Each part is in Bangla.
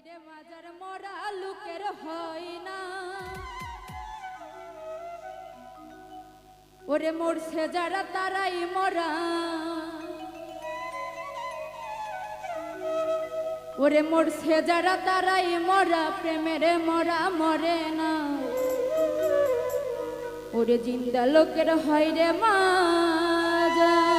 হইরে মাজার মরা লোকের হয় না ওরে মরছে যারা তারাই মরা ওরে মরছে যারা তারাই মরা প্রেমের মরা মরে না ওরে জিন্দা লোকের হয় রে মাজার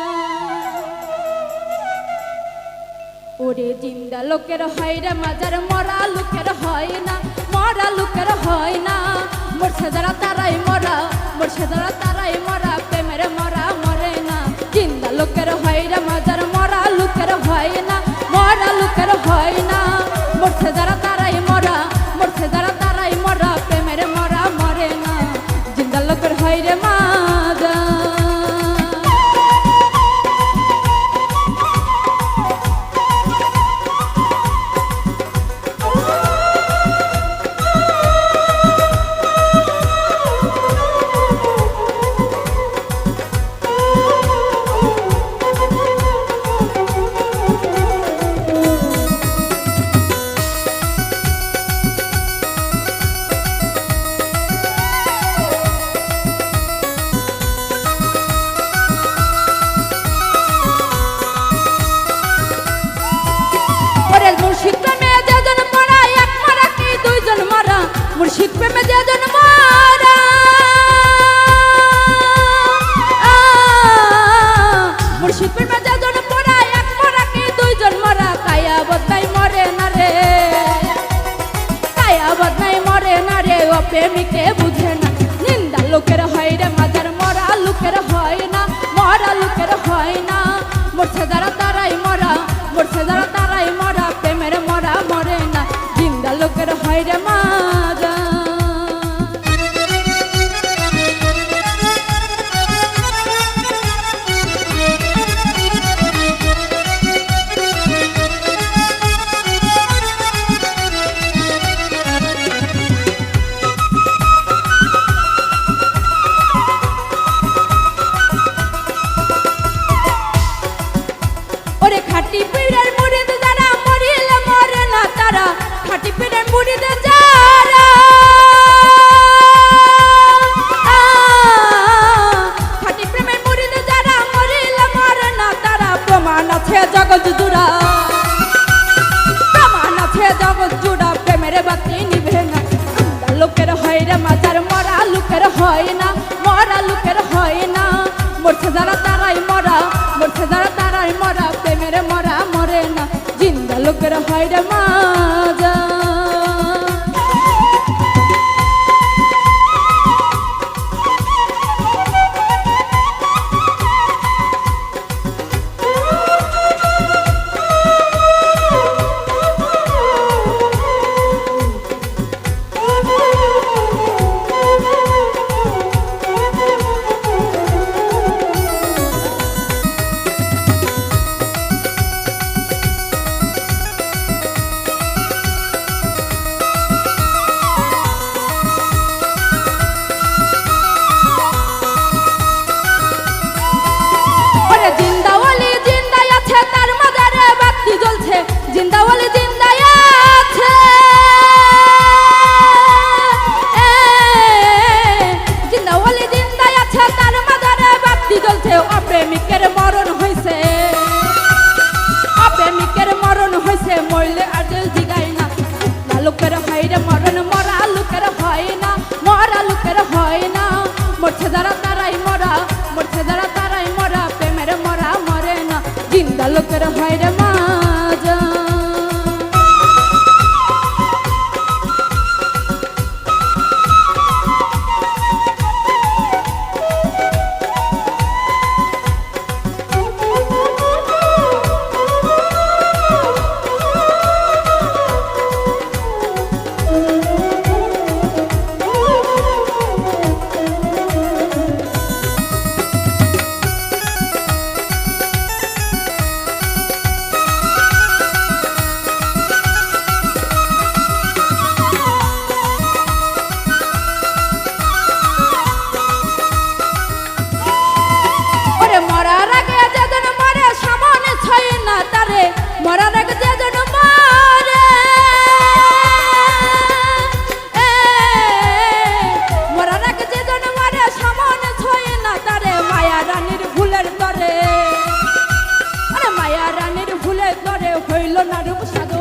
ওরে জিন্দা লোকের হয় রে মাজার মরা লোকের হয় না মরা লোকের হয় না মরছে যারা তারাই মরা মরছে যারা তারাই মরা প্রেমের মরা মরে না জিন্দা লোকের হয় রে মাজার মরা লোকের হয় না মরা লোকের হয় না মরছে যারা তারাই মরা মরছে যারা তারাই মরা প্রেমের মরা মরে না জিন্দা লোকের হয় রে মাজার মুর্শিদ প্রেমে যেজন মারা মুর্শিদ প্রেমে যেজন মরা এক মরা কি দুইজন মরা কায়া বদনাই মরে না রে কায়া বদনাই মরে না রে ও প্রেমিকে বুঝে না নিন্দা লোকের হয় রে মাজার মরা লোকের হয় না মরা লোকের হয় না মরছে যারা তারাই মরা মরছে যারা তারাই মরা প্রেমের মরা মরে না জিন্দা লোকের হয় রে মাজার খাটি পীরের মুরিদ যারা মরিলে মরে না তারা খাটি পীরের মুরিদ যারা খাটি প্রেমের মুরিদ যারা মরিলে মরে না তারা প্রমাণ আছে জগৎ জুড়া প্রমাণ আছে জগৎ জুড়া প্রেমের বাতি নিভে না লোকের হয় রে মাজার মরা লোকের হয় না মরা লোকের হয় না মরছে যারা তারাই মরা মরছে যারা তারাই মরা প্রেমের মরা মরে না জিন্দা লোকের হয় রে মাজার জিন্দাওয়ালি জিন্দায় আছে জিন্দাওয়ালি জিন্দায় আছে তার মাজারে বাতি জ্বলছে অপ্রেমিকের মরণ হইছে অপ্রেমিকের মরণ হইছে মরলে আজল জিগাই না লোকের হয় রে মরণ মরা লোকের হয় না মরা লোকের হয় না মরছে যারা তারাই মরা মরছে যারা তারাই মরা প্রেমের মরা মরে না জিন্দা লোকের হয় রে মাজার হইল না রূপ সাগর